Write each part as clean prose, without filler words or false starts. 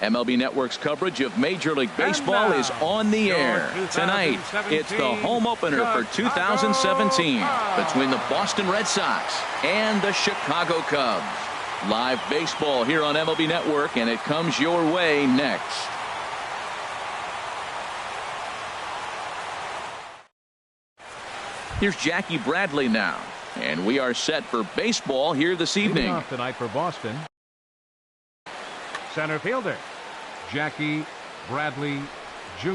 MLB Network's coverage of Major League Baseball is on the air. Tonight, it's the home opener for 2017 between the Boston Red Sox and the Chicago Cubs. Live baseball here on MLB Network, and it comes your way next. Here's Jackie Bradley now, and we are set for baseball here this evening. Leading off tonight for Boston, center fielder Jackie Bradley Jr.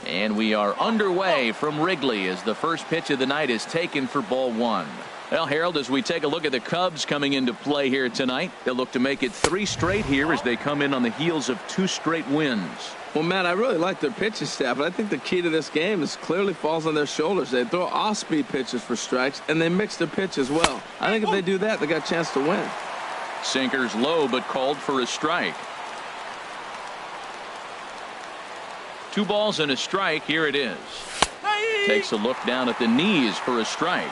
And we are underway from Wrigley as the first pitch of the night is taken for ball one. Well, Harold, as we take a look at the Cubs coming into play here tonight, they'll look to make it 3 straight here as they come in on the heels of 2 straight wins. Well, Matt, I really like their pitching staff, but I think the key to this game is clearly falls on their shoulders. They throw off-speed pitches for strikes, and they mix their pitch as well. I think if they do that, they got a chance to win. Sinker's low, but called for a strike. 2 balls and a strike. Here it is. Takes a look down at the knees for a strike.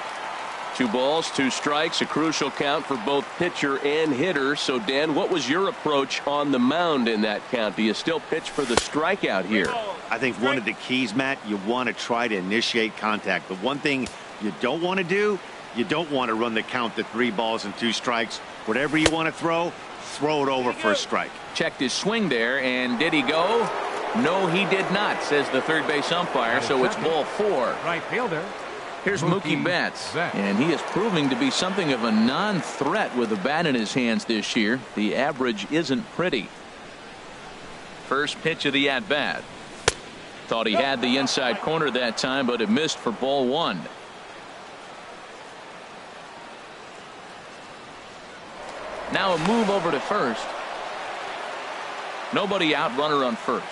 2 balls, 2 strikes, a crucial count for both pitcher and hitter. So, Dan, what was your approach on the mound in that count? Do you still pitch for the strikeout here? I think one of the keys, Matt, you want to try to initiate contact. The one thing you don't want to do, you don't want to run the count to 3 balls and 2 strikes. Whatever you want to throw it over for a strike. Checked his swing there, and did he go? No, he did not, says the third base umpire, so it's ball 4. Right fielder. Here's Mookie Betts, and he is proving to be something of a non-threat with the bat in his hands this year. The average isn't pretty. First pitch of the at-bat. Thought he had the inside corner that time, but it missed for ball 1. Now a move over to first. Nobody out, runner on first.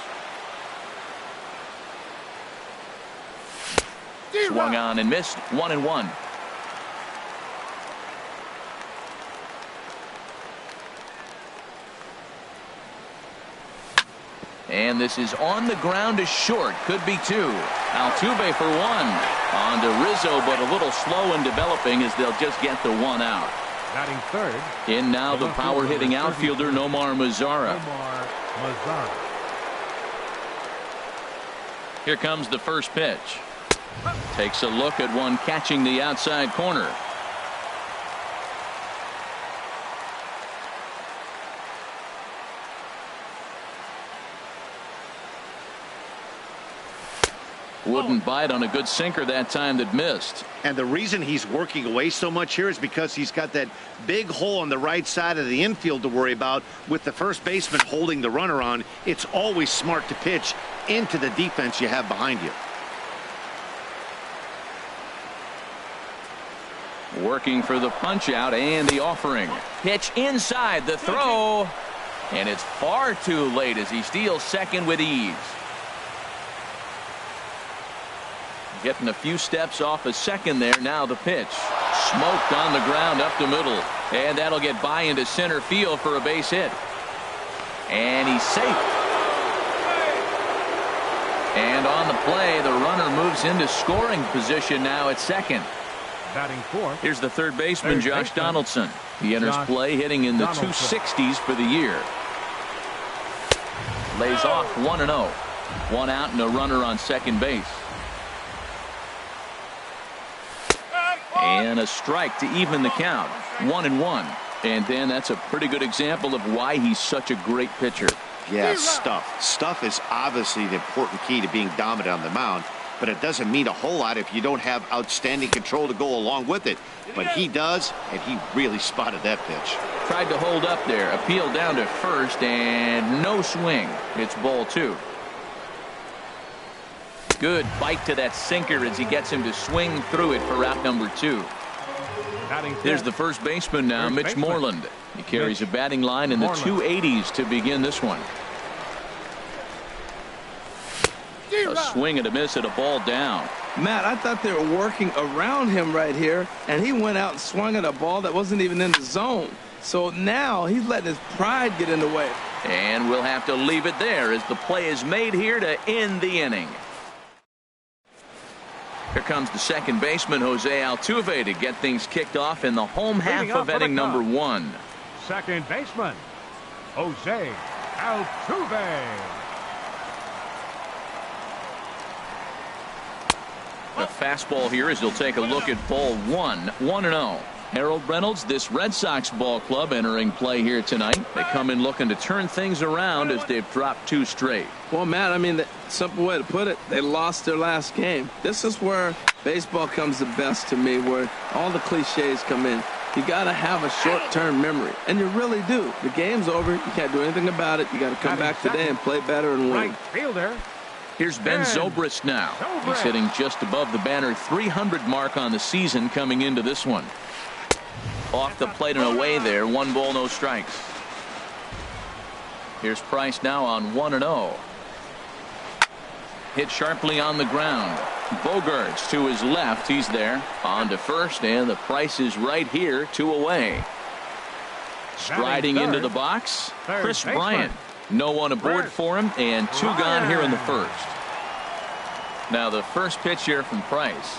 Swung on and missed. 1-1. And this is on the ground to short. Could be 2. Altuve for 1. On to Rizzo, but a little slow in developing as they'll just get the 1 out. Batting third. In now the power hitting outfielder Nomar Mazara. Here comes the first pitch. Takes a look at one catching the outside corner. Wouldn't bite on a good sinker that time that missed. And the reason he's working away so much here is because he's got that big hole on the right side of the infield to worry about. With the first baseman holding the runner on, it's always smart to pitch into the defense you have behind you. Working for the punch out and the offering. Pitch inside, the throw, and it's far too late as he steals second with ease. Getting a few steps off a second there. Now the pitch. Smoked on the ground up the middle, and that'll get by into center field for a base hit. And he's safe. And on the play, the runner moves into scoring position now at second. Batting fourth. Here's the third baseman, Josh Donaldson. He enters play hitting in the 260s for the year. Lays off 1-0. 1 out and a runner on second base. And a strike to even the count. 1-1. And then that's a pretty good example of why he's such a great pitcher. Yeah, stuff. Stuff is obviously the important key to being dominant on the mound. But it doesn't mean a whole lot if you don't have outstanding control to go along with it. But he does, and he really spotted that pitch. Tried to hold up there. Appeal down to first, and no swing. It's ball 2. Good bite to that sinker as he gets him to swing through it for out number 2. Here's the first baseman now, Mitch Moreland. He carries a batting line in the 280s to begin this one. A swing and a miss at a ball down. Matt, I thought they were working around him right here, and he went out and swung at a ball that wasn't even in the zone. So now he's letting his pride get in the way. And we'll have to leave it there as the play is made here to end the inning. Here comes the second baseman, Jose Altuve, to get things kicked off in the home half of inning number 1. Second baseman, Jose Altuve. The fastball here as he'll take a look at ball 1, 1-0. Harold Reynolds, this Red Sox ball club entering play here tonight. They come in looking to turn things around as they've dropped 2 straight. Well, Matt, I mean, the simple way to put it, they lost their last game. This is where baseball comes the best to me, where all the cliches come in. You got to have a short-term memory, and you really do. The game's over. You can't do anything about it. You got to come back today and play better and win. Right fielder. Here's Ben Zobrist now. He's hitting just above the banner 300 mark on the season coming into this one. Off the plate and away there. 1 ball, no strikes. Here's Price now on 1-0. Hit sharply on the ground. Bogarts to his left. He's there. On to first, and the Price is right here, 2 away. Striding into the box, Chris Bryant. No one aboard for him, and 2 gone here in the first. Now the first pitch here from Price.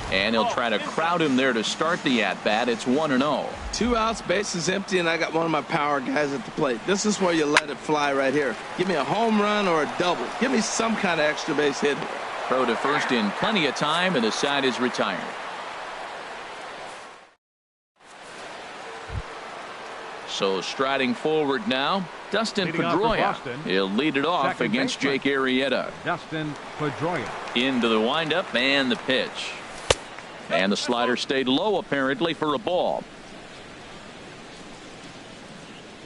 And he'll try to crowd him there to start the at-bat. It's 1-0. 2 outs, bases empty, and I got one of my power guys at the plate. This is where you let it fly right here. Give me a home run or a double. Give me some kind of extra base hit. Throw to first in plenty of time, and the side is retired. So striding forward now, Dustin Pedroia. He'll lead it off against Jake Arrieta. Dustin Pedroia. Into the windup and the pitch. And the slider stayed low apparently for a ball.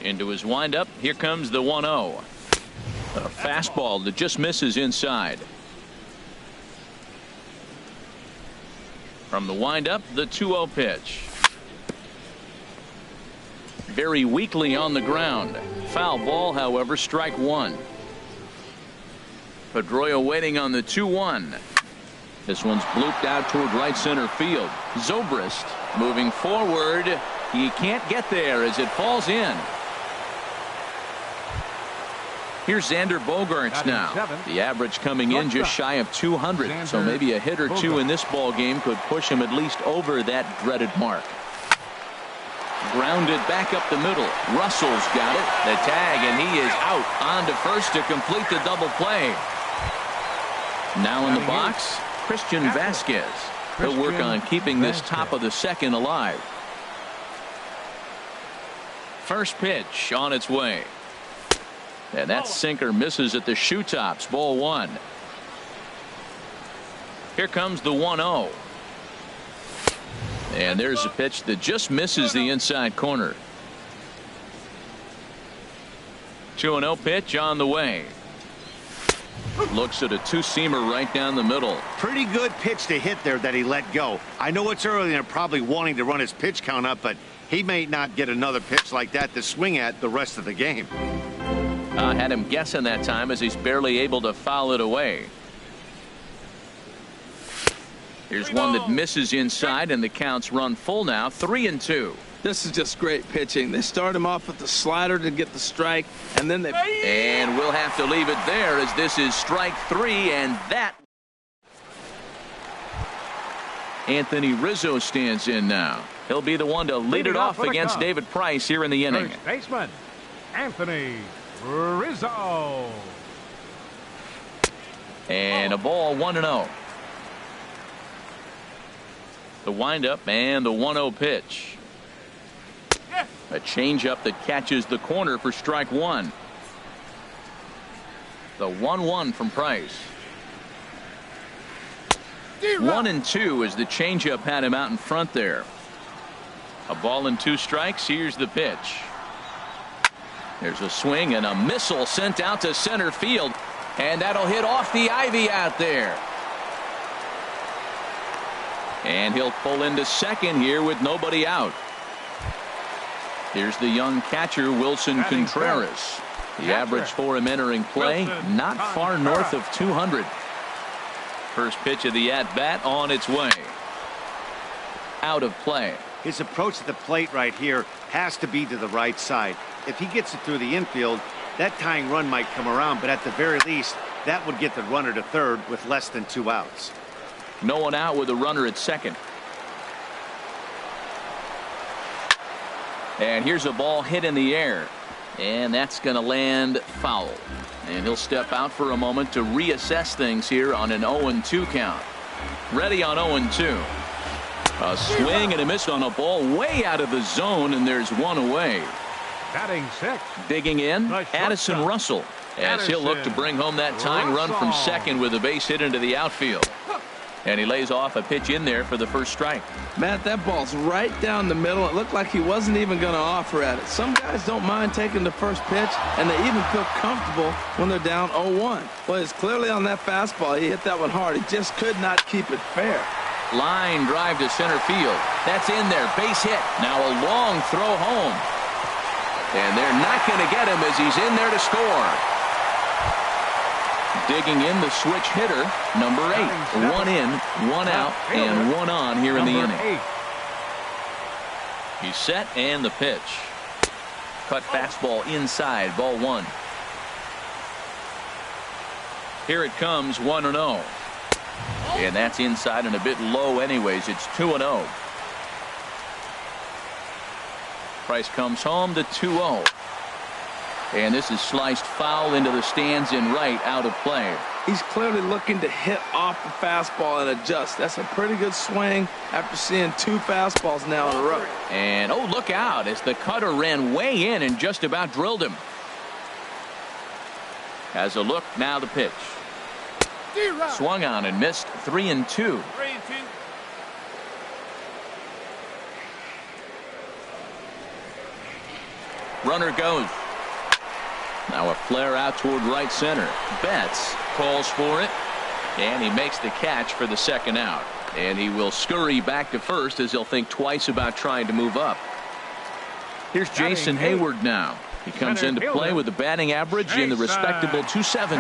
Into his windup. Here comes the 1-0. A fastball that just misses inside. From the windup, the 2-0 pitch. Very weakly on the ground. Foul ball, however, strike 1. Pedroia waiting on the 2-1. This one's blooped out toward right center field. Zobrist moving forward. He can't get there as it falls in. Here's Xander Bogarts now. The average coming in just shy of 200. So maybe a hit or 2 in this ball game could push him at least over that dreaded mark. Grounded back up the middle. Russell's got it. The tag, and he is out. On to first to complete the double play. Now in the box, Christian Vasquez. He'll work on keeping this top of the second alive. First pitch on its way. And that sinker misses at the shoe tops. Ball 1. Here comes the 1-0. And there's a pitch that just misses the inside corner. 2-0 pitch on the way. Looks at a 2-seamer right down the middle. Pretty good pitch to hit there that he let go. I know it's early and they're probably wanting to run his pitch count up, but he may not get another pitch like that to swing at the rest of the game. I had him guessing that time as he's barely able to foul it away. Here's one that misses inside, and the counts run full now. 3-2. This is just great pitching. They start him off with the slider to get the strike, and then they... And we'll have to leave it there as this is strike 3, and that... Anthony Rizzo stands in now. He'll be the one to lead it off against David Price here in the inning. First baseman, Anthony Rizzo. And a ball, 1-0. The windup and the 1-0 pitch. A changeup that catches the corner for strike 1. The 1-1 from Price. 1-2 as the changeup had him out in front there. A ball and 2 strikes. Here's the pitch. There's a swing and a missile sent out to center field, and that'll hit off the ivy out there. And he'll pull into second here with nobody out. Here's the young catcher, Wilson Contreras. The average for him entering play, not far north of 200. First pitch of the at-bat on its way. Out of play. His approach to the plate right here has to be to the right side. If he gets it through the infield, that tying run might come around, but at the very least, That would get the runner to third with less than 2 outs. No one out with a runner at second. And here's a ball hit in the air. And that's going to land foul. And he'll step out for a moment to reassess things here on an 0-2 count. Ready on 0-2. A swing and a miss on a ball way out of the zone, and there's one away. Batting six. Digging in, Addison Russell, as he'll look to bring home that tying run from second with a base hit into the outfield. And he lays off a pitch in there for the first strike. Matt, that ball's right down the middle. It looked like he wasn't even going to offer at it. Some guys don't mind taking the first pitch, and they even feel comfortable when they're down 0-1. Well, it's clearly on that fastball. He hit that one hard. He just could not keep it fair. Line drive to center field. That's in there. Base hit. Now a long throw home. And they're not going to get him as he's in there to score. Digging in the switch hitter, number 8. 1 in, 1 out, and 1 on here in the inning. He's set and the pitch. Cut fastball inside, ball 1. Here it comes, 1-0. And that's inside and a bit low anyways. It's 2-0. Price comes home to 2-0. And this is sliced foul into the stands in right, out of play. He's clearly looking to hit off the fastball and adjust. That's a pretty good swing after seeing 2 fastballs now in a row. And oh, look out as the cutter ran way in and just about drilled him. Has a look, now the pitch. Swung on and missed. 3-2. Runner goes. Now a flare out toward right center. Betts calls for it, and he makes the catch for the second out. And he will scurry back to first as he'll think twice about trying to move up. Here's Jason Hayward now. He comes into play with a batting average in the respectable 270s.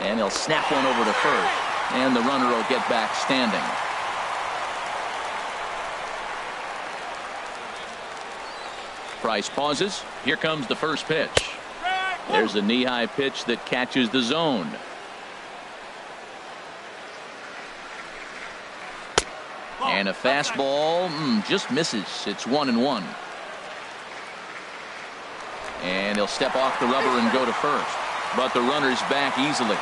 And he'll snap one over to first, and the runner will get back standing. Price pauses. Here comes the first pitch. There's a knee-high pitch that catches the zone. And a fastball just misses. It's 1-1. And he'll step off the rubber and go to first. But the runner's back easily.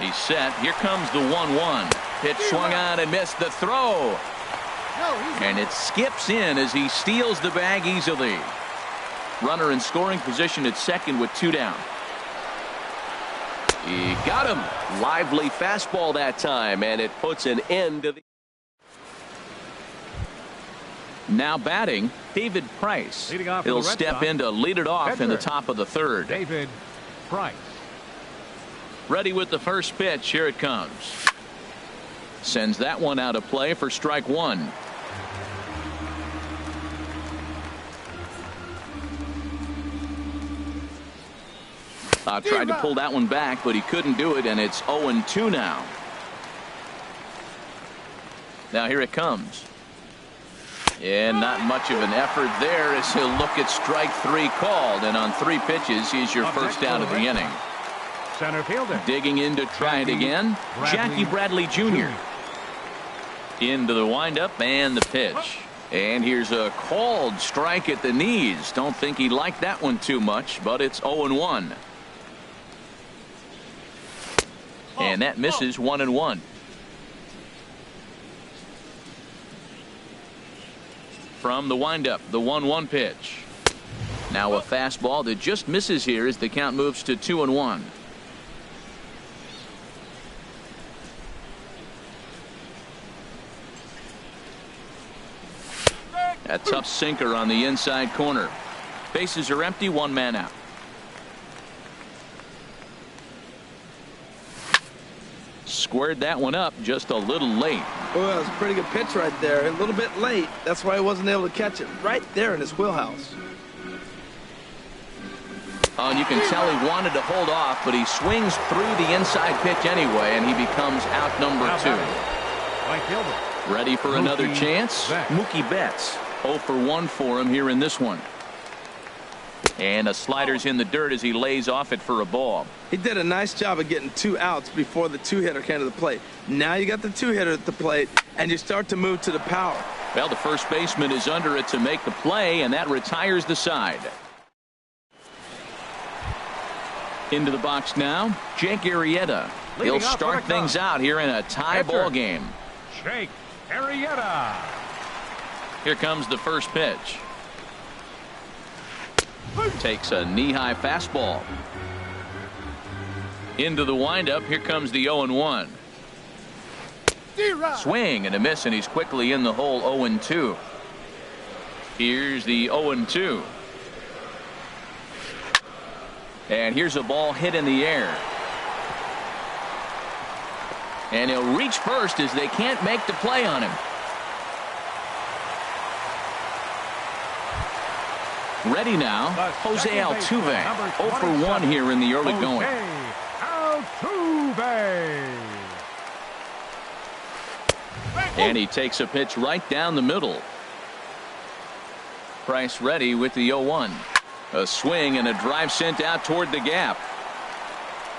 He's set. Here comes the 1-1. Pitch swung on and missed. The throw. And it skips in as he steals the bag easily. Runner in scoring position at second with 2 down. He got him. Lively fastball that time, and it puts an end to the. Now batting, David Price. He'll step in to lead it off in the top of the third. David Price. Ready with the first pitch. Here it comes. Sends that one out of play for strike 1. Tried to pull that one back, but he couldn't do it, and it's 0-2 now. Now here it comes. And not much of an effort there as he'll look at strike 3 called, and on 3 pitches he's your first out of the inning. Center fielder. Digging in to try it again, Jackie Bradley Jr. Into the windup and the pitch. And here's a called strike at the knees. Don't think he liked that one too much, but it's 0-1. And that misses. 1-1. From the windup, the 1-1 pitch. Now a fastball that just misses here as the count moves to 2-1. A tough sinker on the inside corner. Bases are empty, 1 man out. Squared that one up just a little late. Well, that was a pretty good pitch right there. A little bit late. That's why he wasn't able to catch it right there in his wheelhouse. Oh, and you can tell he wanted to hold off, but he swings through the inside pitch anyway, and he becomes out number 2. Right fielder. Ready for another chance? Betts. Mookie Betts. 0 for 1 for him here in this one. And a slider's in the dirt as he lays off it for a ball. He did a nice job of getting 2 outs before the 2-hitter came to the plate. Now you got the 2-hitter at the plate, and you start to move to the power. Well, the first baseman is under it to make the play, and that retires the side. Into the box now, Jake Arrieta. He'll start things out here in a tie ball game. Jake Arrieta. Here comes the first pitch. Takes a knee-high fastball. Into the windup. Here comes the 0-1. Swing and a miss, and he's quickly in the hole. 0-2. Here's the 0-2. And here's a ball hit in the air. And he'll reach first as they can't make the play on him. Ready now, Jose Altuve. 0 for 1 here in the early going. Altuve. And he takes a pitch right down the middle. Price ready with the 0-1. A swing and a drive sent out toward the gap.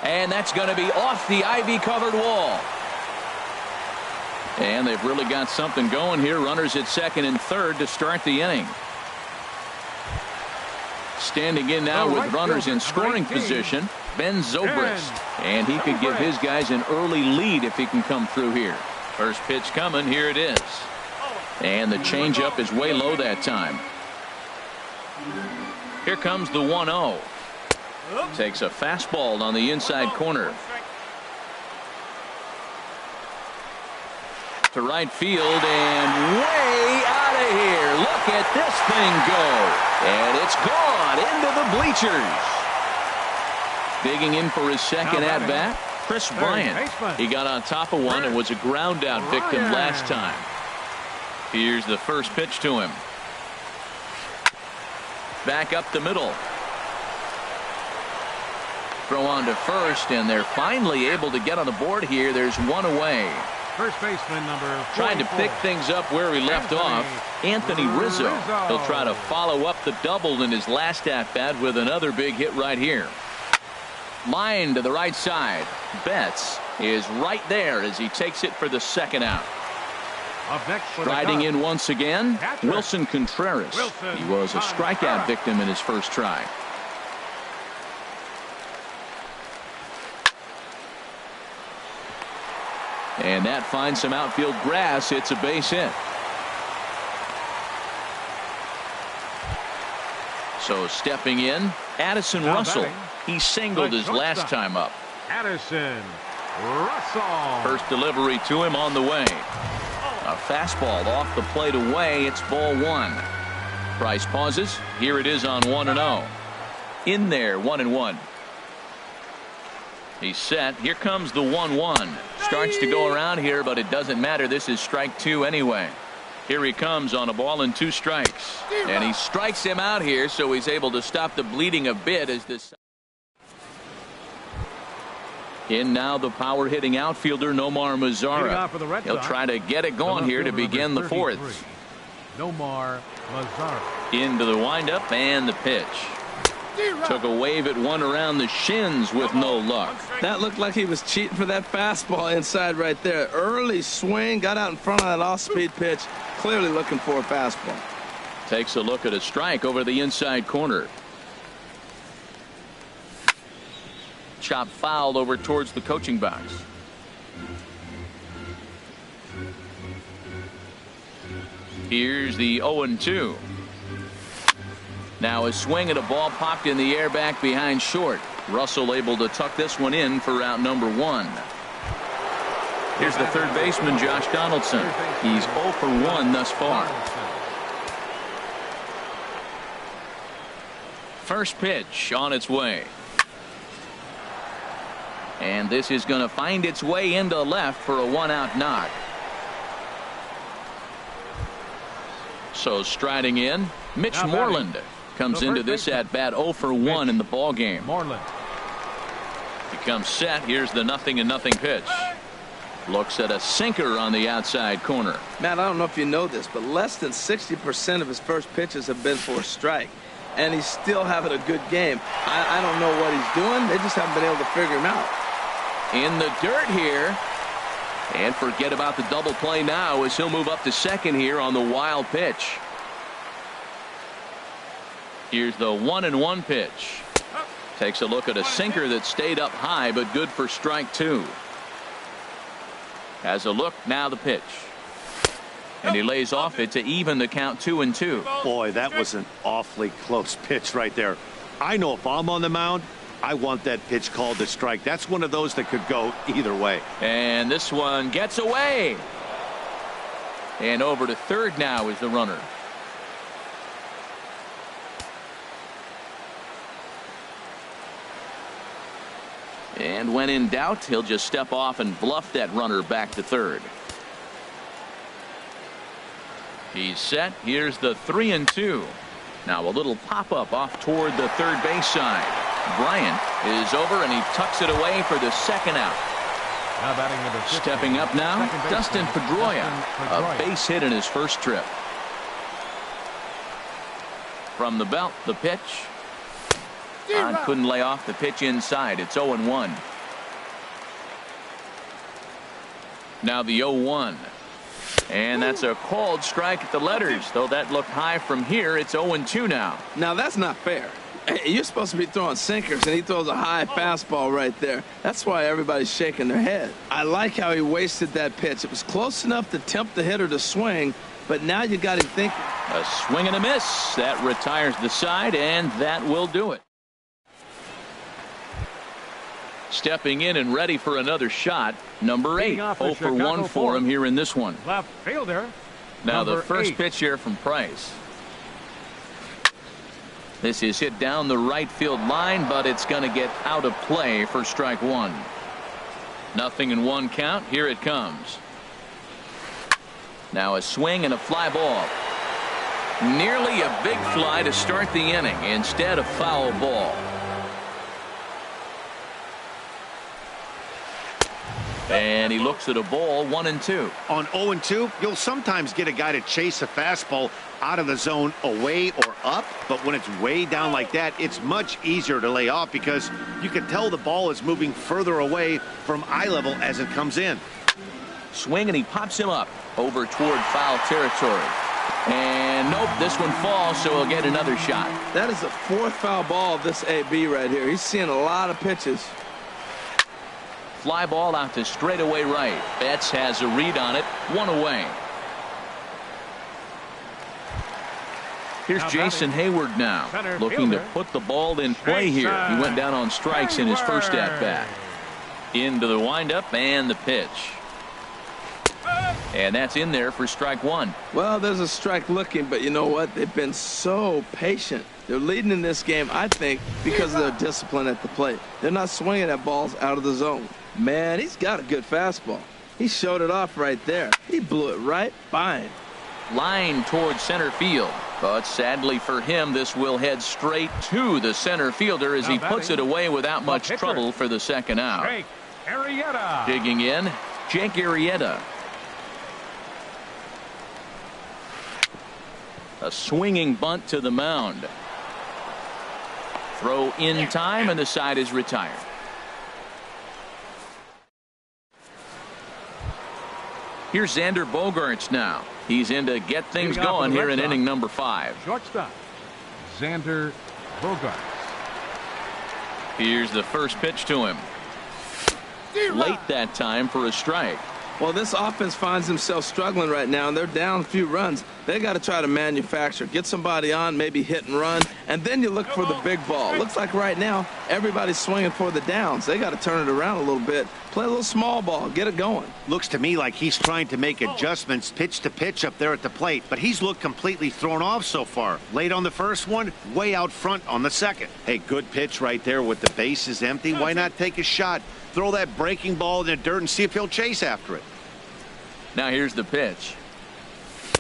And that's going to be off the ivy-covered wall. And they've really got something going here. Runners at second and third to start the inning. Standing in now with runners in scoring position, Ben Zobrist. And he could give his guys an early lead if he can come through here. First pitch coming. Here it is. And the changeup is way low that time. Here comes the 1-0. Takes a fastball on the inside corner. To right field and way out of here. Look at this thing go. And it's gone into the bleachers. Digging in for his second at bat, Chris Bryant. He got on top of one and was a ground out victim last time. Here's the first pitch to him. Back up the middle. Throw on to first, and they're finally able to get on the board here. There's one away. First baseman number 44. Trying to pick things up where he left off, Anthony Rizzo. He'll try to follow up the double in his last at-bat with another big hit right here. Line to the right side. Betts is right there as he takes it for the second out. Up next for Striding the in once again, catcher. Wilson Contreras. He was a strikeout victim in his first try. And that finds some outfield grass. It's a base hit. So stepping in, Addison Russell. He singled his last time up. Addison Russell. First delivery to him on the way. A fastball off the plate away. It's ball 1. Price pauses. Here it is on 1-0. In there, 1-1. He's set. Here comes the 1-1. Starts to go around here, but it doesn't matter. This is strike 2 anyway. Here he comes on a ball and 2 strikes. And he strikes him out here, so he's able to stop the bleeding a bit as this. In now the power hitting outfielder Nomar Mazara. He'll try to get it going here to begin the fourth. Nomar Mazara. Into the windup and the pitch. Took a wave at one around the shins with no luck. That looked like he was cheating for that fastball inside right there. Early swing, got out in front of that off-speed pitch. Clearly looking for a fastball. Takes a look at a strike over the inside corner. Chop fouled over towards the coaching box. Here's the 0-2. Now a swing at a ball popped in the air back behind short. Russell able to tuck this one in for out number 1. Here's the third baseman, Josh Donaldson. He's 0 for 1 thus far. First pitch on its way. And this is going to find its way into left for a 1-out knock. So striding in, Mitch Moreland comes into this at bat 0 for 1 in the ball game. Moreland. He comes set. Here's the 0-0 pitch. Looks at a sinker on the outside corner. Matt, I don't know if you know this, but less than 60% of his first pitches have been for a strike. And he's still having a good game. I don't know what he's doing. They just haven't been able to figure him out. In the dirt here. And forget about the double play now as he'll move up to second here on the wild pitch. Here's the 1-1 pitch. Takes a look at a sinker that stayed up high, but good for strike 2. Has a look, now the pitch. And he lays off it to even the count 2-2. Boy, that was an awfully close pitch right there. I know if I'm on the mound, I want that pitch called a strike. That's one of those that could go either way. And this one gets away. And over to third now is the runner. And when in doubt, he'll just step off and bluff that runner back to third. He's set. Here's the 3-2. Now a little pop-up off toward the third base side. Bryant is over, and he tucks it away for the second out. Now batting number 15, stepping up now, Dustin Pedroia. A base hit in his first trip. From the belt, the pitch. Couldn't lay off the pitch inside. It's 0-1. Now the 0-1. And that's a called strike at the letters. Though that looked high from here, it's 0-2 now. Now that's not fair. You're supposed to be throwing sinkers, and he throws a high fastball right there. That's why everybody's shaking their head. I like how he wasted that pitch. It was close enough to tempt the hitter to swing, but now you got him thinking. A swing and a miss. That retires the side, and that will do it. Stepping in and ready for another shot, number 8. 0 for 1 for him here in this one. Left fielder. Now the first pitch here from Price. This is hit down the right field line, but it's going to get out of play for strike 1. 0-1 count. Here it comes. Now a swing and a fly ball. Nearly a big fly to start the inning instead of foul ball. And he looks at a ball, 1-2. On 0-2, you'll sometimes get a guy to chase a fastball out of the zone away or up, but when it's way down like that, it's much easier to lay off because you can tell the ball is moving further away from eye level as it comes in. Swing, and he pops him up over toward foul territory. And nope, this one falls, so he'll get another shot. That is the 4th foul ball of this AB right here. He's seeing a lot of pitches. Fly ball out to straightaway right. Betts has a read on it. 1 away. Here's Jason Hayward now, looking to put the ball in play here. He went down on strikes in his first at-bat. Into the windup and the pitch. And that's in there for strike 1. Well, there's a strike looking, but you know what? They've been so patient. They're leading in this game, I think, because of their discipline at the plate. They're not swinging at balls out of the zone. Man, he's got a good fastball. He showed it off right there. He blew it right by him. Line towards center field. But sadly for him, this will head straight to the center fielder as he puts it away without much trouble for the second out. Digging in, Jake Arrieta. A swinging bunt to the mound. Throw in time, and the side is retired. Here's Xander Bogaerts now. He's in to get things going here in inning number 5. Shortstop, Xander Bogaerts. Here's the first pitch to him. Late that time for a strike. Well, this offense finds themselves struggling right now, and they're down a few runs. They got to try to manufacture, get somebody on, maybe hit and run, and then you look for the big ball. Looks like right now everybody's swinging for the downs. They got to turn it around a little bit, play a little small ball, get it going. Looks to me like he's trying to make adjustments pitch to pitch up there at the plate, but he's looked completely thrown off so far. Late on the first one, way out front on the second. Hey, good pitch right there with the bases empty. Why not take a shot? Throw that breaking ball in the dirt and see if he'll chase after it. Now here's the pitch.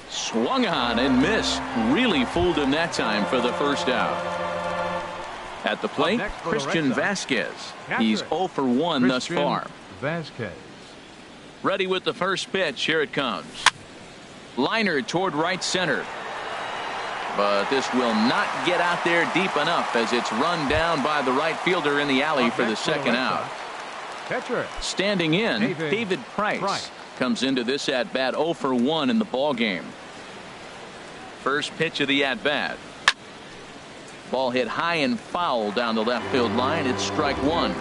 Swung on and missed. Really fooled him that time for the first out. At the plate, Christian Vasquez. He's 0 for 1 thus far. Vasquez. Ready with the first pitch. Here it comes. Liner toward right center. But this will not get out there deep enough as it's run down by the right fielder in the alley for the second out. Catcher. Standing in, David Price comes into this at-bat 0 for 1 in the ball game. First pitch of the at-bat. Ball hit high and foul down the left field line. It's strike one.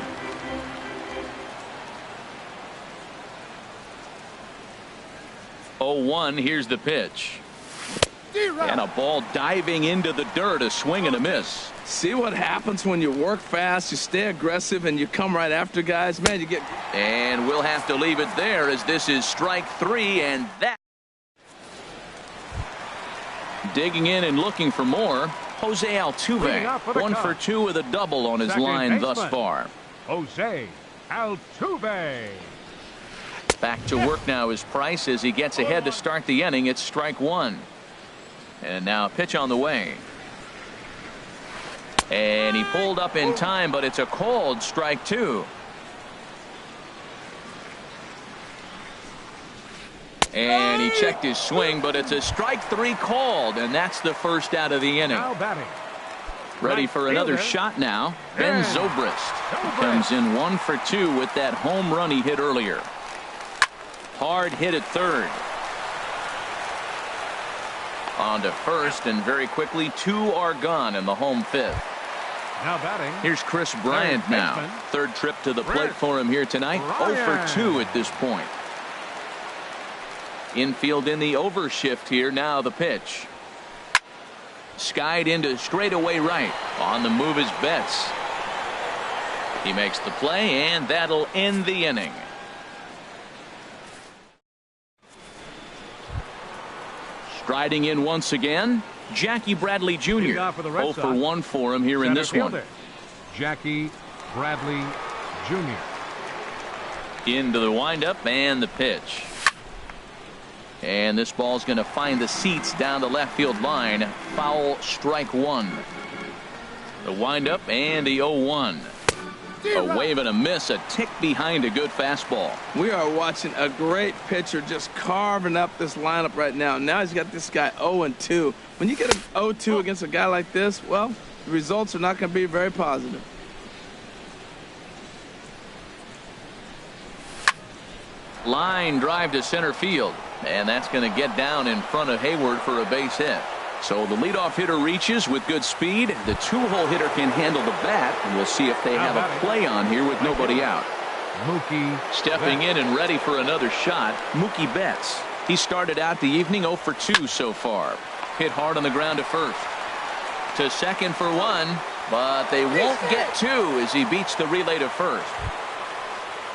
Oh, 1. Here's the pitch. And a ball diving into the dirt, a swing and a miss. See what happens when you work fast, you stay aggressive, and you come right after guys. Man, you get. And we'll have to leave it there as this is strike 3, and that. Digging in and looking for more, Jose Altuve, 1 for 2 with a double on his line thus far. Jose Altuve. Back to work now is Price as he gets ahead to start the inning. It's strike 1. And now a pitch on the way. And he pulled up in time, but it's a called strike 2. And he checked his swing, but it's a strike 3 called, and that's the first out of the inning. Now batting. Ready for another shot now. Ben Zobrist comes in 1 for 2 with that home run he hit earlier. Hard hit at third. On to first, and very quickly 2 are gone in the home fifth. Now batting. Here's Chris Bryant now. Third trip to the plate for him here tonight. 0 for 2 at this point. Infield in the overshift here. Now the pitch. Skied into straightaway right. On the move is Betts. He makes the play, and that'll end the inning. Striding in once again, Jackie Bradley Jr. 0 for 1 for him here in this one. Jackie Bradley Jr. Into the windup and the pitch. And this ball's going to find the seats down the left field line. Foul, strike 1. The windup and the 0-1. A wave and a miss, a tick behind a good fastball. We are watching a great pitcher just carving up this lineup right now. Now he's got this guy 0-2. When you get an 0-2 against a guy like this, well, the results are not going to be very positive. Line drive to center field, and that's going to get down in front of Hayward for a base hit. So the leadoff hitter reaches with good speed. The 2-hole hitter can handle the bat, and we'll see if they have a play on here with nobody out. Mookie stepping in and ready for another shot, Mookie Betts. He started out the evening 0 for 2 so far. Hit hard on the ground to first. To second for 1, but they won't get 2 as he beats the relay to first.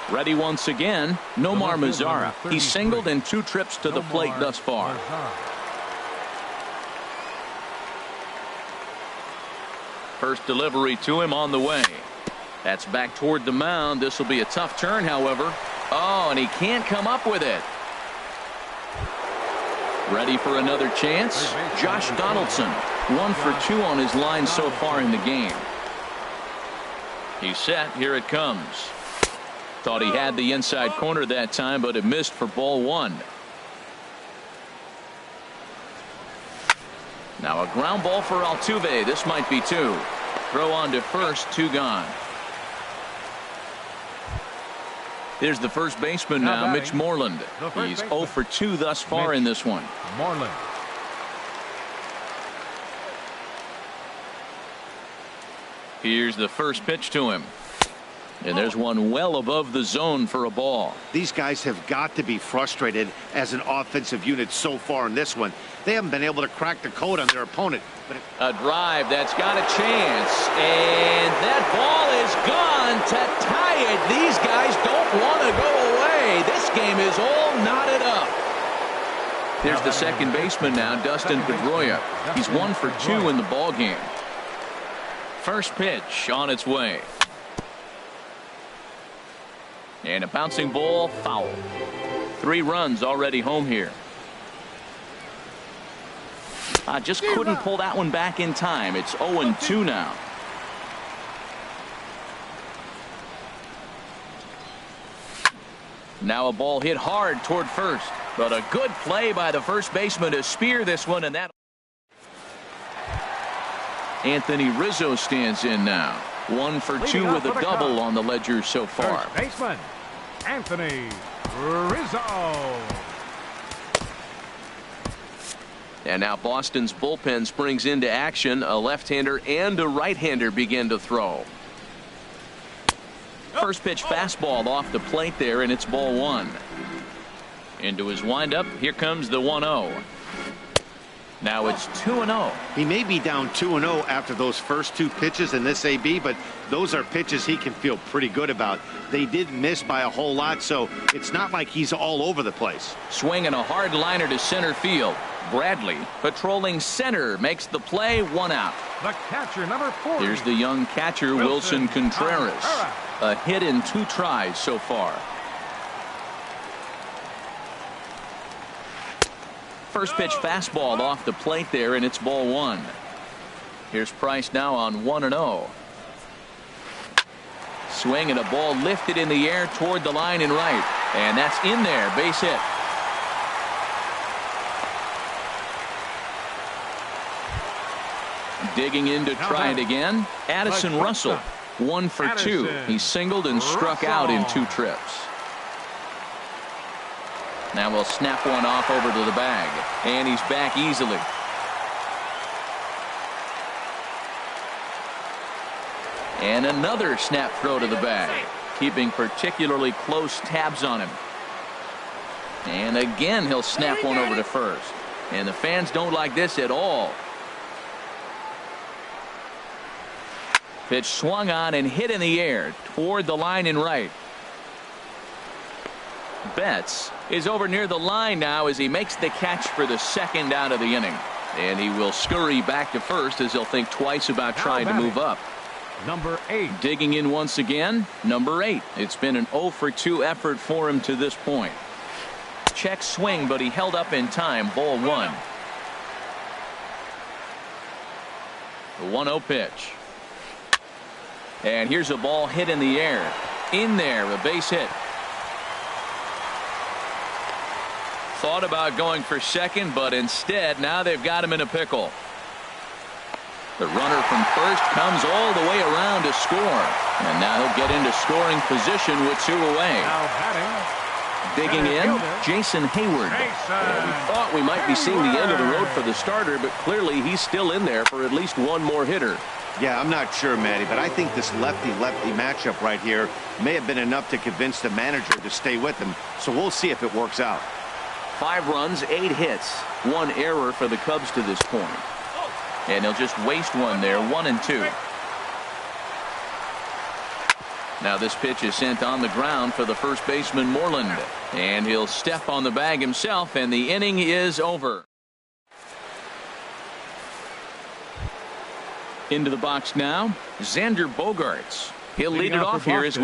Ready once again, Nomar Mazara. He singled in 2 trips to the plate thus far. First delivery to him on the way. That's back toward the mound. This will be a tough turn, however. Oh, and he can't come up with it. Ready for another chance? Josh Donaldson, 1 for 2 on his line so far in the game. He's set. Here it comes. Thought he had the inside corner that time, but it missed for ball 1. Now a ground ball for Altuve. This might be 2. Throw on to first, 2 gone. Here's the first baseman now, Mitch Moreland. He's 0 for 2 thus far in this one. Moreland. Here's the first pitch to him. And there's one well above the zone for a ball. These guys have got to be frustrated as an offensive unit so far in this one. They haven't been able to crack the code on their opponent. But a drive that's got a chance, and that ball is gone to tie it. These guys don't want to go away. This game is all knotted up. There's the second baseman now, Dustin Pedroia. He's 1 for 2 in the ball game. First pitch on its way. And a bouncing ball, foul. 3 runs already home here. Just couldn't pull that one back in time. It's 0-2 now. Now a ball hit hard toward first, but a good play by the first baseman to spear this one, and that Anthony Rizzo stands in now. 1 for 2 with a double on the ledger so far. First baseman, Anthony Rizzo. And now Boston's bullpen springs into action. A left-hander and a right-hander begin to throw. First pitch fastball off the plate there, and it's ball 1. Into his windup, here comes the 1-0. Now it's 2-0. He may be down 2-0 after those first 2 pitches in this AB, but those are pitches he can feel pretty good about. They did miss by a whole lot, so it's not like he's all over the place. Swinging a hard liner to center field. Bradley patrolling center makes the play, 1 out. The catcher, number 40. Here's the young catcher, Wilson Contreras. A hit in 2 tries so far. First pitch fastball off the plate there, and it's ball 1. Here's Price now on 1-0. Swing and a ball lifted in the air toward the line and right. And that's in there, base hit. Digging in to try it again. Addison Russell, 1 for 2. He singled and struck out in 2 trips. Now we'll snap one off over to the bag, and he's back easily. And another snap throw to the bag, keeping particularly close tabs on him. And again he'll snap one over to first, and the fans don't like this at all. Pitch swung on and hit in the air toward the line and right. Betts is over near the line now as he makes the catch for the 2nd out of the inning. And he will scurry back to first as he'll think twice about trying to move up. Number 8. Digging in once again, number 8. It's been an 0 for 2 effort for him to this point. Check swing, but he held up in time. Ball 1. The 1-0 pitch. And here's a ball hit in the air. In there, a base hit. Thought about going for second, but instead now they've got him in a pickle. The runner from first comes all the way around to score, and now he'll get into scoring position with 2 away. Now batting. Digging in, Jason Hayward. We thought we might be seeing the end of the road for the starter, but clearly he's still in there for at least 1 more hitter. Yeah, I'm not sure, Matty, but I think this lefty-lefty matchup right here may have been enough to convince the manager to stay with him, so we'll see if it works out. 5 runs, 8 hits, 1 error for the Cubs to this point. And he'll just waste one there, 1-2. Now this pitch is sent on the ground for the first baseman, Moreland. And he'll step on the bag himself, and the inning is over. Into the box now, Xander Bogaerts. He'll lead it off here as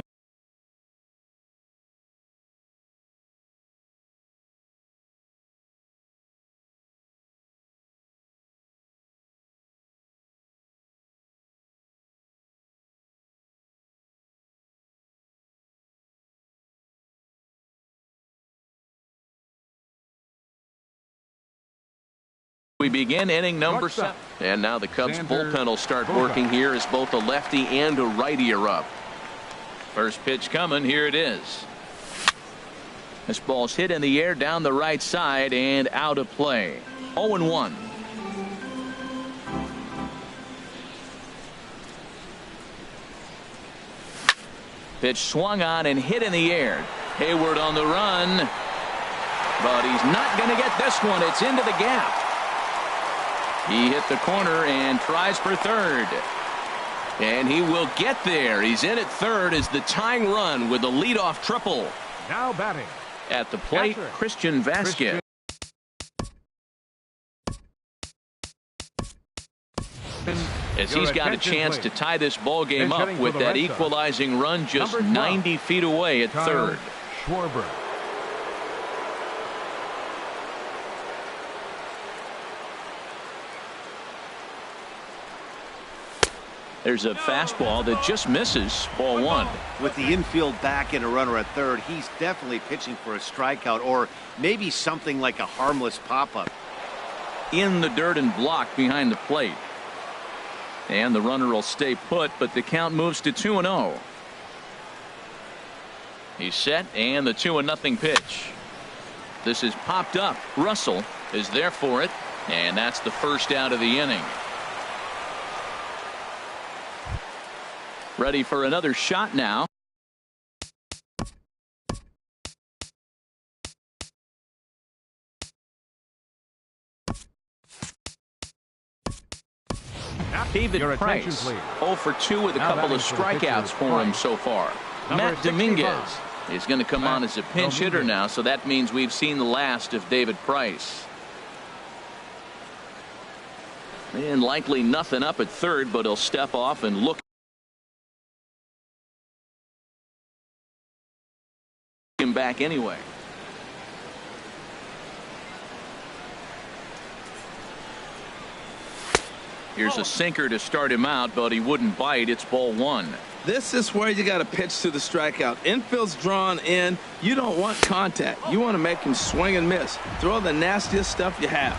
we begin inning number 7. And now the Cubs bullpen will start working here as both a lefty and a righty are up. First pitch coming. Here it is. This ball's hit in the air down the right side and out of play. 0-1. Pitch swung on and hit in the air. Hayward on the run, but he's not going to get this one. It's into the gap. He hit the corner and tries for third. And he will get there. He's in at third as the tying run with a leadoff triple. Now batting. At the plate, Christian Vasquez. As he's got a chance to tie this ball game up with that equalizing run just 90 feet away at third. Schwarber. There's a fastball that just misses. Ball one. With the infield back and a runner at third, he's definitely pitching for a strikeout or maybe something like a harmless pop-up. In the dirt and blocked behind the plate. And the runner will stay put, but the count moves to 2-0. He's set, and the 2-0 pitch. This is popped up. Russell is there for it, and that's the first out of the inning. Ready for another shot now. David Price, 0 for 2 with a couple of strikeouts for him so far. Matt Dominguez is going to come on as a pinch hitter now, so that means we've seen the last of David Price. And likely nothing up at third, but he'll step off and look him back anyway. Here's a sinker to start him out, but he wouldn't bite. It's ball one. This is where you got to pitch to the strikeout. Infield's drawn in. You don't want contact. You want to make him swing and miss. Throw the nastiest stuff you have.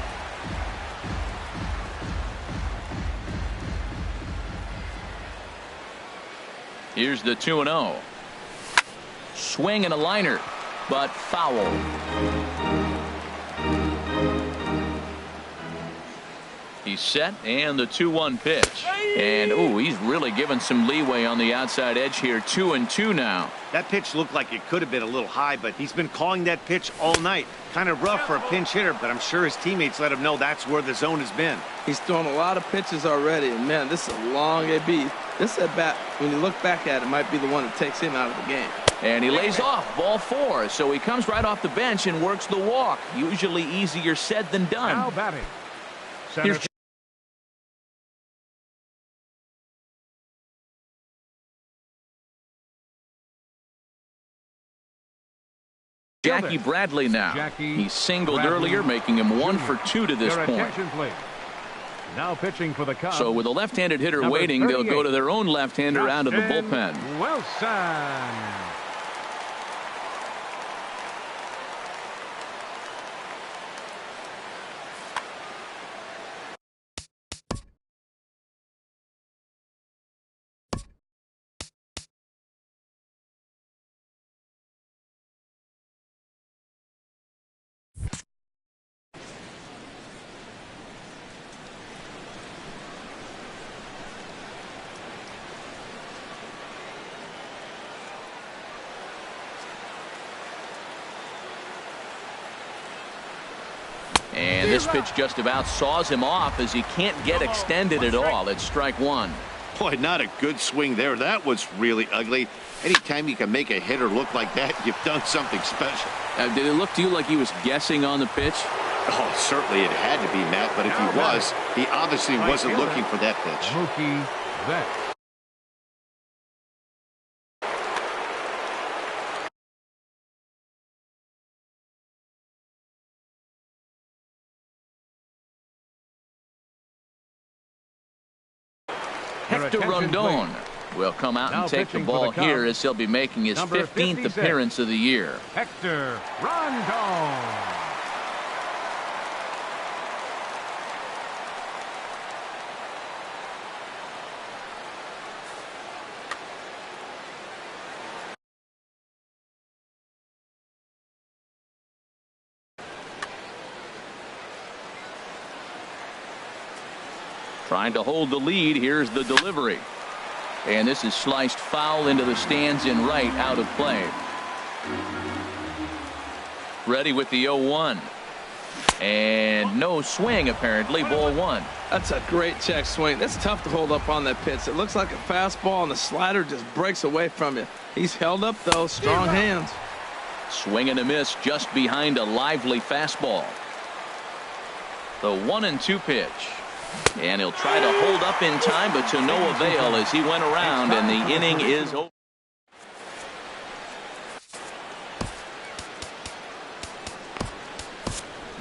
Here's the 2-0. Swing and a liner, but foul. He's set, and the 2-1 pitch. And, ooh, he's really given some leeway on the outside edge here. 2-2 now. That pitch looked like it could have been a little high, but he's been calling that pitch all night. Kind of rough for a pinch hitter, but I'm sure his teammates let him know that's where the zone has been. He's thrown a lot of pitches already, and, man, this is a long AB. This at bat, when you look back at it, might be the one that takes him out of the game. And he lays off, ball four. So he comes right off the bench and works the walk. Usually easier said than done. Now batting. Here's Jackie Bradley now. He singled earlier, making him 1 for 2 to this point. Now pitching for the Cubs. So with a left-handed hitter waiting, they'll go to their own left-hander out of the bullpen. Wilson. And this pitch just about saws him off as he can't get extended at all. It's strike one. Boy, not a good swing there. That was really ugly. Anytime you can make a hitter look like that, you've done something special. Did it look to you like he was guessing on the pitch? Oh, certainly it had to be, Matt, but if he was, he obviously wasn't looking for that pitch. Mookie Betts. Hector Rondon will come out and take the ball here as he'll be making his 15th appearance of the year. Hector Rondon. Trying to hold the lead. Here's the delivery. And this is sliced foul into the stands in right, out of play. Ready with the 0-1. And no swing, apparently. Ball one. That's a great check swing. That's tough to hold up on that pitch. It looks like a fastball, and the slider just breaks away from you. He's held up, though. Strong hands. Swing and a miss just behind a lively fastball. The 1-2 pitch. And he'll try to hold up in time, but to no avail as he went around, and the inning is over.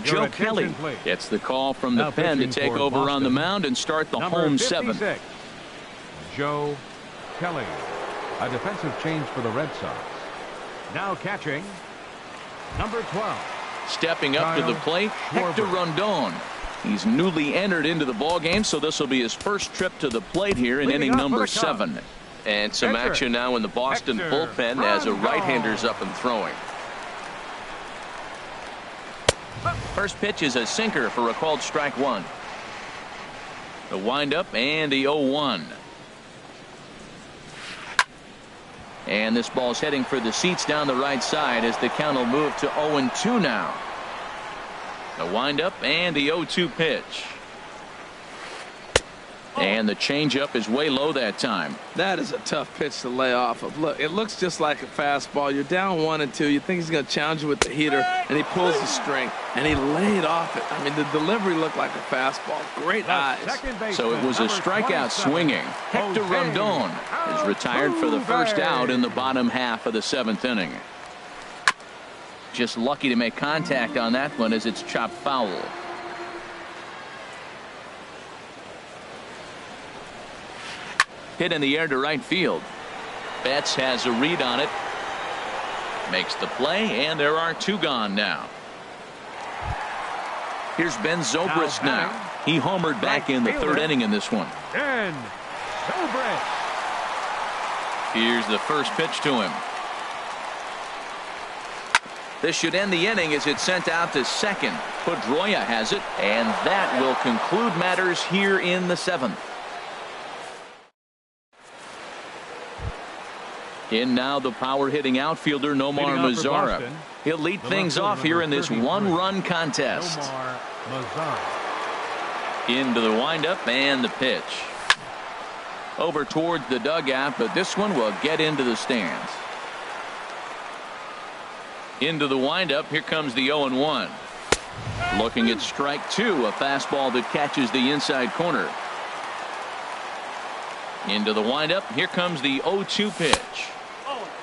Joe Kelly gets the call from the pen to take over on the mound and start the home seventh. Joe Kelly. A defensive change for the Red Sox. Now catching, number 12. Stepping up to the plate, Hector Rondon. He's newly entered into the ballgame, so this will be his first trip to the plate here in inning number 7. And some action now in the Boston bullpen as a right-hander's up and throwing. First pitch is a sinker for a called strike 1. The windup and the 0-1. And this ball's heading for the seats down the right side as the count will move to 0-2 now. The windup and the 0-2 pitch. And the changeup is way low that time. That is a tough pitch to lay off of. Look, it looks just like a fastball. You're down 1-2. You think he's going to challenge you with the heater, and he pulls the string, and he laid off it. I mean, the delivery looked like a fastball. Great eyes. So it was a strikeout swinging. Hector Rondon is retired for the first out in the bottom half of the 7th inning. Just lucky to make contact on that one as it's chopped foul. Hit in the air to right field. Betts has a read on it. Makes the play, and there are 2 gone now. Here's Ben Zobrist now. He homered back in the 3rd inning in this one. Ben Zobrist. Here's the first pitch to him. This should end the inning as it's sent out to second. Pedroia has it, and that will conclude matters here in the 7th. In now the power hitting outfielder Nomar Mazara. He'll lead things off here in this 1-run contest. Into the windup and the pitch. Over towards the dugout, but this one will get into the stands. Into the windup. Here comes the 0-1. Looking at strike 2, a fastball that catches the inside corner. Into the windup. Here comes the 0-2 pitch.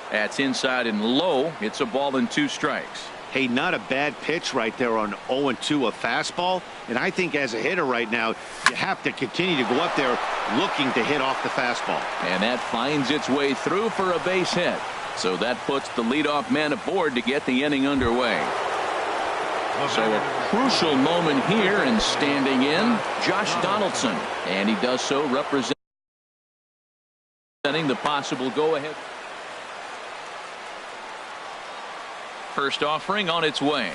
That's inside and low. It's a ball and 2 strikes. Hey, not a bad pitch right there on 0-2, a fastball. And I think as a hitter right now, you have to continue to go up there looking to hit off the fastball. And that finds its way through for a base hit. So that puts the leadoff man aboard to get the inning underway. So a crucial moment here, and standing in, Josh Donaldson. And he does so representing the possible go-ahead. First offering on its way.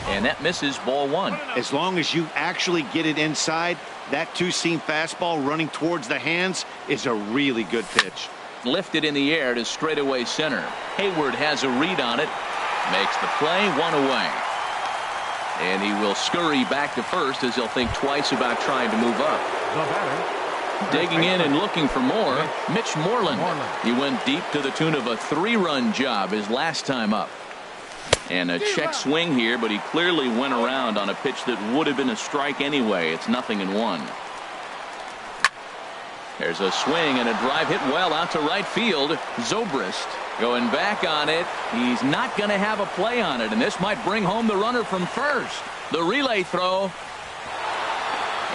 And that misses, ball 1. As long as you actually get it inside, that 2-seam fastball running towards the hands is a really good pitch. Lifted in the air to straightaway center. Hayward has a read on it. Makes the play, 1 away. And he will scurry back to first as he'll think twice about trying to move up. Digging in and looking for more, Mitch Moreland. He went deep to the tune of a 3-run job his last time up. And a check swing here, but he clearly went around on a pitch that would have been a strike anyway. It's 0-1. There's a swing and a drive hit well out to right field. Zobrist going back on it. He's not going to have a play on it, and this might bring home the runner from first. The relay throw.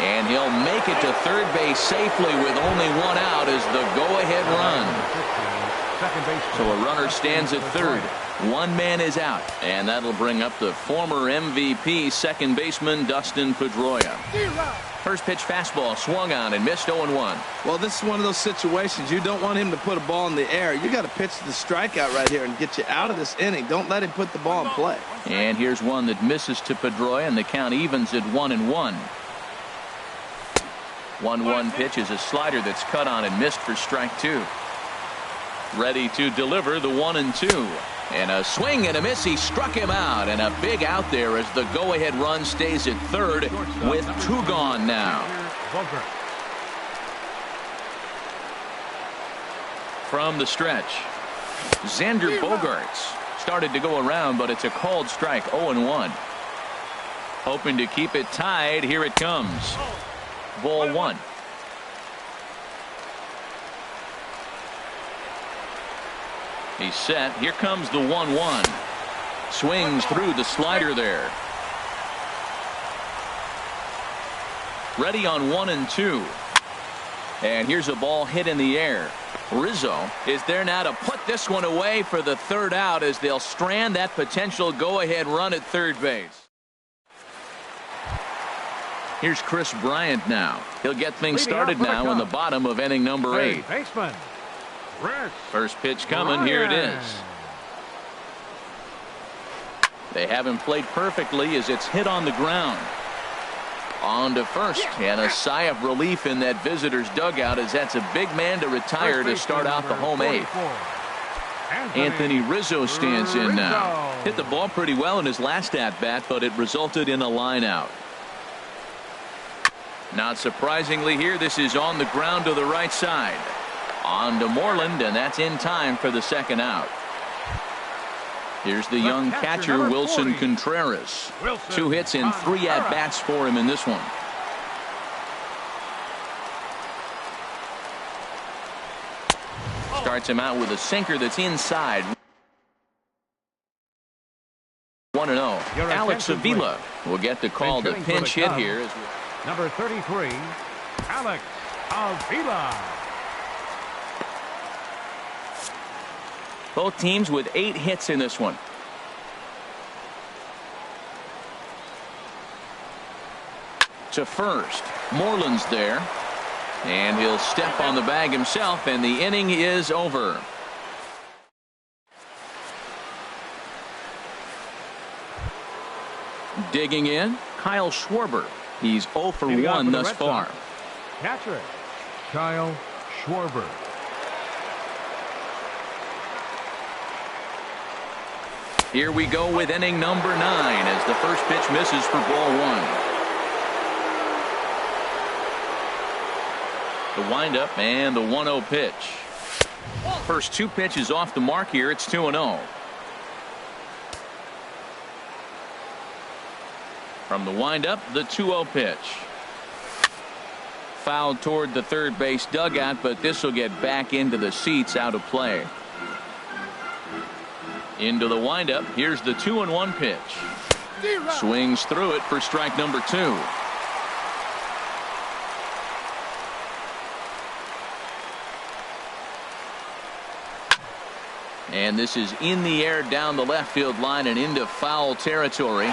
And he'll make it to third base safely with only 1 out as the go-ahead run. So a runner stands at third. 1 man is out, and that'll bring up the former MVP second baseman Dustin Pedroia. First pitch fastball swung on and missed, 0-1. Well, this is one of those situations you don't want him to put a ball in the air. You got to pitch the strikeout right here and get you out of this inning. Don't let him put the ball in play. And here's one that misses to Pedroia, and the count evens at 1-1. 1-1 pitch is a slider that's cut on and missed for strike 2. Ready to deliver the 1-2. And a swing and a miss. He struck him out, and a big out there as the go-ahead run stays at third with 2 gone now. From the stretch, Xander Bogaerts started to go around, but it's a called strike, 0-1. Hoping to keep it tied. Here it comes. Ball 1. He's set. Here comes the 1-1. Swings through the slider there. Ready on 1-2. And here's a ball hit in the air. Rizzo is there now to put this one away for the third out as they'll strand that potential go-ahead run at third base. Here's Chris Bryant now. He'll get things started now in the bottom of inning number 8. Baseman. First pitch coming. Here it is. They haven't played perfectly as it's hit on the ground. On to first, and a sigh of relief in that visitor's dugout as that's a big man to retire to start out the home 8th. Anthony Rizzo stands in now. Hit the ball pretty well in his last at-bat, but it resulted in a line out. Not surprisingly here, this is on the ground to the right side. On to Moreland, and that's in time for the second out. Here's the young catcher, Wilson Contreras. 2 hits and 3 at-bats for him in this one. Starts him out with a sinker that's inside. 1-0. Alex Avila will get the call to pinch hit here. Number 33, Alex Avila. Both teams with 8 hits in this one. To first. Moreland's there. And he'll step on the bag himself, and the inning is over. Digging in, Kyle Schwarber. He's 0 for 1 thus far. Catcher, Kyle Schwarber. Here we go with inning number 9 as the first pitch misses for ball 1. The windup and the 1-0 pitch. First 2 pitches off the mark here. It's 2-0. From the windup, the 2-0 pitch. Fouled toward the third base dugout, but this will get back into the seats, out of play. Into the windup. Here's the 2-1 pitch. Swings through it for strike number 2. And this is in the air down the left field line and into foul territory.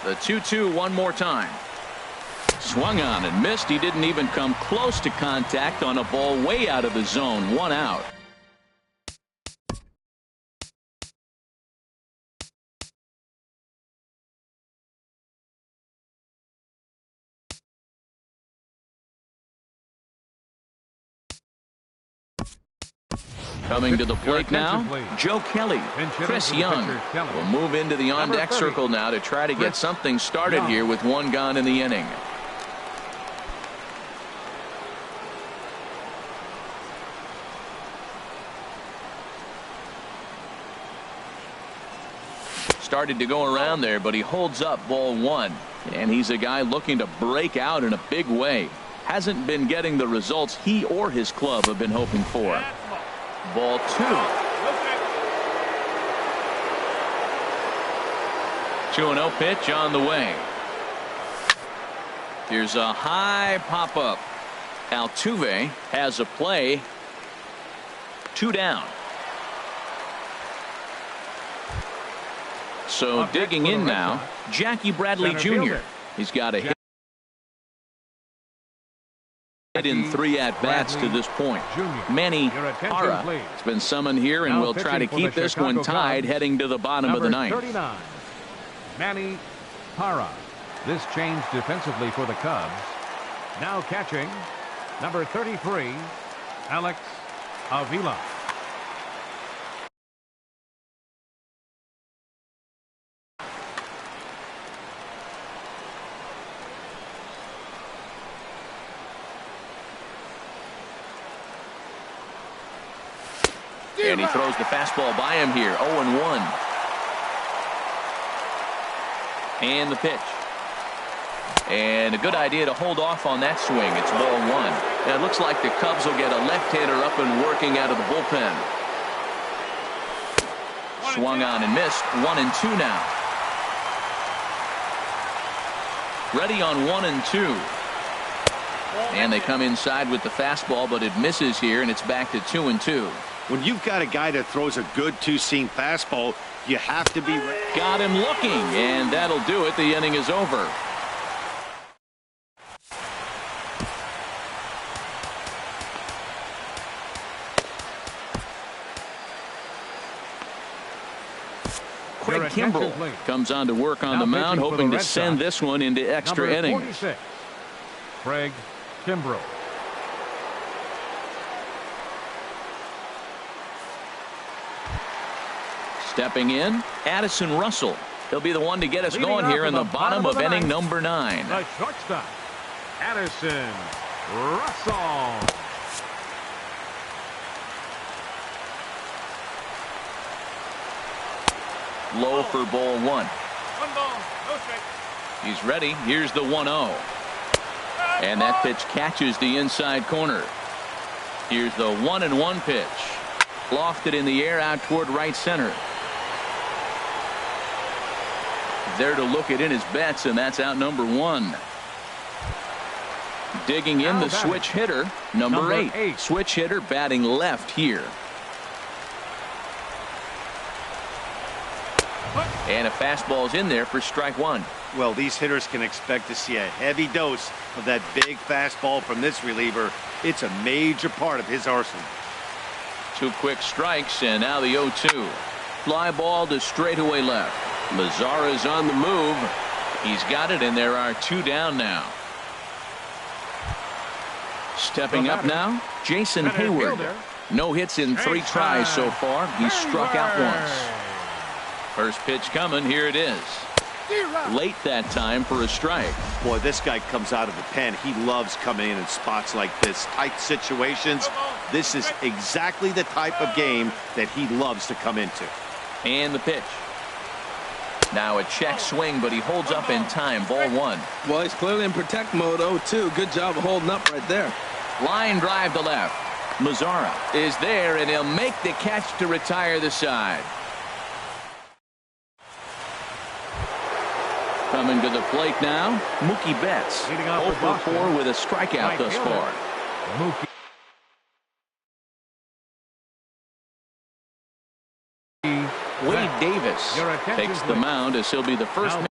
The 2-2 one more time. Swung on and missed. He didn't even come close to contact on a ball way out of the zone. 1 out. Coming to the plate now, Joe Kelly. Chris Young will move into the on-deck circle now to try to get something started here with 1 gone in the inning. Started to go around there, but he holds up ball 1. And he's a guy looking to break out in a big way. Hasn't been getting the results he or his club have been hoping for. Ball 2. 2-0 pitch on the way. Here's a high pop-up. Altuve has a play. 2 down. So digging in now, Jackie Bradley Jr. He's got a hit in 3 at-bats to this point. Manny Parra has been summoned here and will try to keep this one tied heading to the bottom of the 9th. 39, Manny Parra. This change defensively for the Cubs. Now catching, number 33, Alex Avila. And he throws the fastball by him here. 0-1. And the pitch. And a good idea to hold off on that swing. It's ball 1. And it looks like the Cubs will get a left-hander up and working out of the bullpen. Swung on and missed. 1-2 now. Ready on 1-2. And they come inside with the fastball, but it misses here, and it's back to 2-2. When you've got a guy that throws a good two-seam fastball, you have to be ready. Got him looking, and that'll do it. The inning is over. Craig Kimbrell comes on to work on the mound, hoping to send this one into extra innings. 46, Craig Kimbrell. Stepping in, Addison Russell. He'll be the one to get us going here in the bottom of inning number 9. The shortstop, Addison Russell. Low for ball 1. 1 ball, no strike. He's ready. Here's the 1-0. And that pitch catches the inside corner. Here's the 1-1 pitch. Lofted in the air out toward right center. There to look it in his bets, and that's out number 1. Digging in the switch hitter, number 8. Switch hitter batting left here. And a fastball's in there for strike 1. Well, these hitters can expect to see a heavy dose of that big fastball from this reliever. It's a major part of his arsenal. 2 quick strikes, and now the 0-2. Fly ball to straightaway left. Mazara's on the move. He's got it, and there are 2 down now. Stepping up now, Jason Hayward. No hits in 3 tries so far. He's struck out once. First pitch coming. Here it is. Late that time for a strike. Boy, this guy comes out of the pen. He loves coming in spots like this, tight situations. This is exactly the type of game that he loves to come into. And the pitch. Now a check swing, but he holds up in time. Ball 1. Well, he's clearly in protect mode. 0-2. Good job of holding up right there. Line drive to left. Mazara is there, and he'll make the catch to retire the side. Coming to the plate now, Mookie Betts. 0 for 4 with a strikeout thus far. Mookie. Wade Davis takes the mound as he'll be the first man.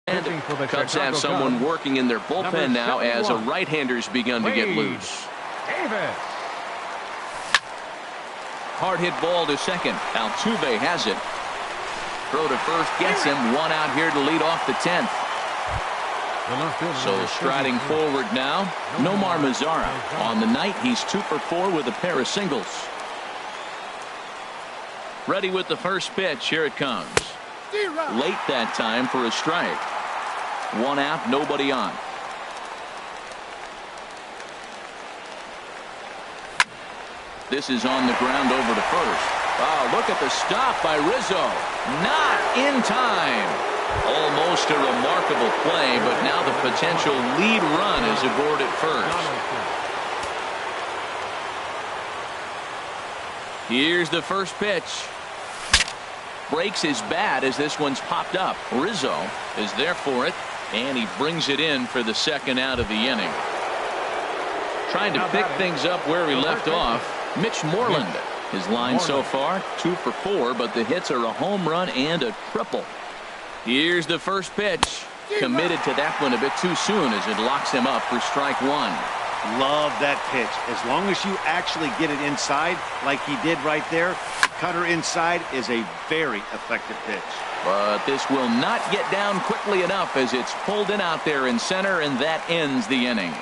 And Cubs have someone working in their bullpen now as a right-hander's begun to get loose. Davis. Hard hit ball to second. Altuve has it. Throw to first gets him. 1 out here to lead off the 10th. So striding forward now, Nomar Mazara. On the night, he's 2 for 4 with a pair of singles. Ready with the first pitch. Here it comes. Late that time for a strike. 1 out, nobody on. This is on the ground over to first. Wow, look at the stop by Rizzo. Not in time. Almost a remarkable play, but now the potential lead run is aboard at first. Here's the first pitch. Breaks his bat as this one's popped up. Rizzo is there for it, and he brings it in for the 2nd out of the inning. Trying to pick things up where he left off, Mitch Moreland. His line so far, 2 for 4, but the hits are a home run and a triple. Here's the first pitch. Committed to that one a bit too soon as it locks him up for strike 1. Love that pitch. As long as you actually get it inside like he did right there, the cutter inside is a very effective pitch. But this will not get down quickly enough as it's pulled in out there in center, and that ends the inning.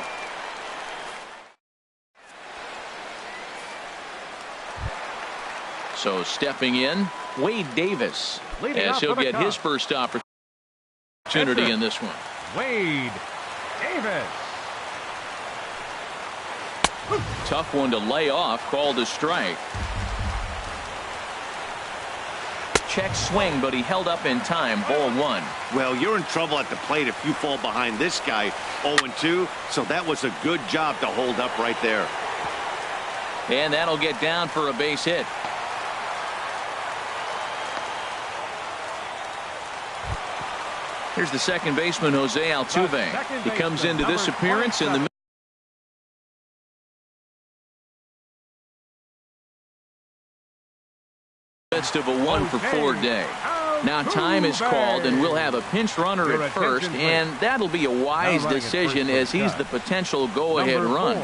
So stepping in, Wade Davis, as he'll get his first opportunity in this one. Wade Davis. Tough one to lay off, called a strike. Check swing, but he held up in time. Ball 1. Well, you're in trouble at the plate if you fall behind this guy. 0-2, so that was a good job to hold up right there. And that'll get down for a base hit. Here's the second baseman, Jose Altuve. He comes into this appearance in the midst of a 1-for-4 day. Now time is called, and we'll have a pinch runner at first, and that'll be a wise decision as he's the potential go-ahead run.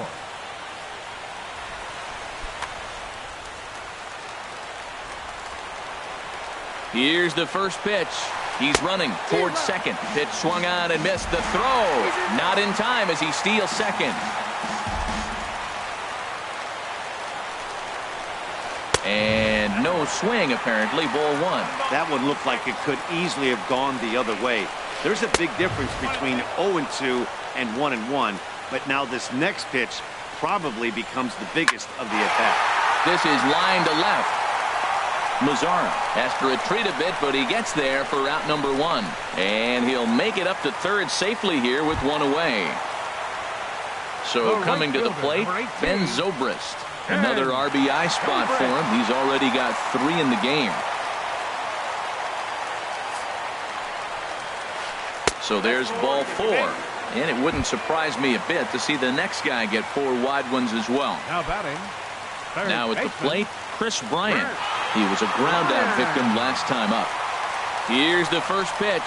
Here's the first pitch. He's running towards second. Pitch swung on and missed. The throw not in time as he steals second. And no swing, apparently. Ball one. That one looked like it could easily have gone the other way. There's a big difference between 0-2 and 1-1, but now this next pitch probably becomes the biggest of the at-bat. This is line to left. Mazzara has to retreat a bit, but he gets there for out number one. And he'll make it up to third safely here with one away. So coming to the plate, Ben Zobrist. Another RBI spot for him. He's already got 3 in the game. So there's ball 4. And it wouldn't surprise me a bit to see the next guy get 4 wide ones as well. Now batting. Now at the plate, Chris Bryant. He was a ground-out victim last time up. Here's the first pitch.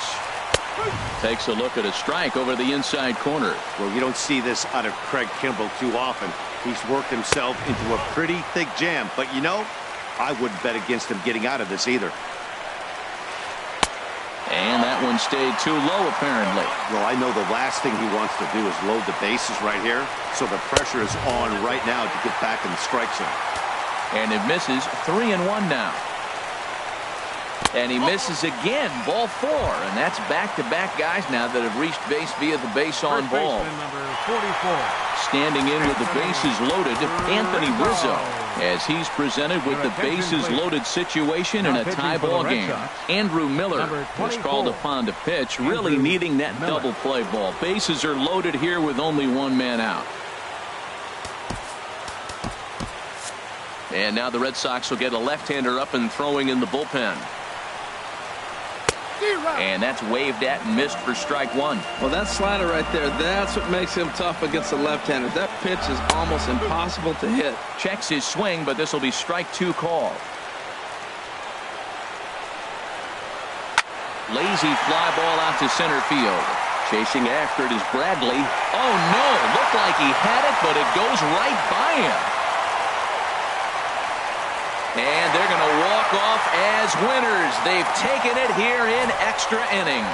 Takes a look at a strike over the inside corner. Well, you don't see this out of Craig Kimbrell too often. He's worked himself into a pretty thick jam. But, you know, I wouldn't bet against him getting out of this either. And that one stayed too low, apparently. Well, I know the last thing he wants to do is load the bases right here. So the pressure is on right now to get back in the strike zone. And it misses. 3-1 now. And he misses again. Ball 4. And that's back-to-back guys now that have reached base via the base on ball. Number 44. Standing in with the bases loaded, Anthony Rizzo, as he's presented with the bases loaded situation in a tie ball game. Andrew Miller was called upon to pitch, really needing that double play ball. Bases are loaded here with only one man out. And now the Red Sox will get a left-hander up and throwing in the bullpen. And that's waved at and missed for strike 1. Well, that slider right there, that's what makes him tough against the left-hander. That pitch is almost impossible to hit. Checks his swing, but this will be strike 2 call. Lazy fly ball out to center field. Chasing after it is Bradley. Oh, no. Looked like he had it, but it goes right by him. And they're going to walk off as winners. They've taken it here in extra innings.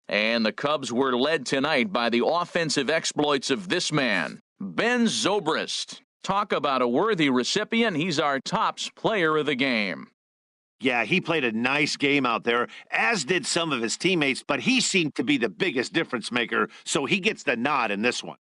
And the Cubs were led tonight by the offensive exploits of this man, Ben Zobrist. Talk about a worthy recipient. He's our tops player of the game. Yeah, he played a nice game out there, as did some of his teammates, but he seemed to be the biggest difference maker, so he gets the nod in this one.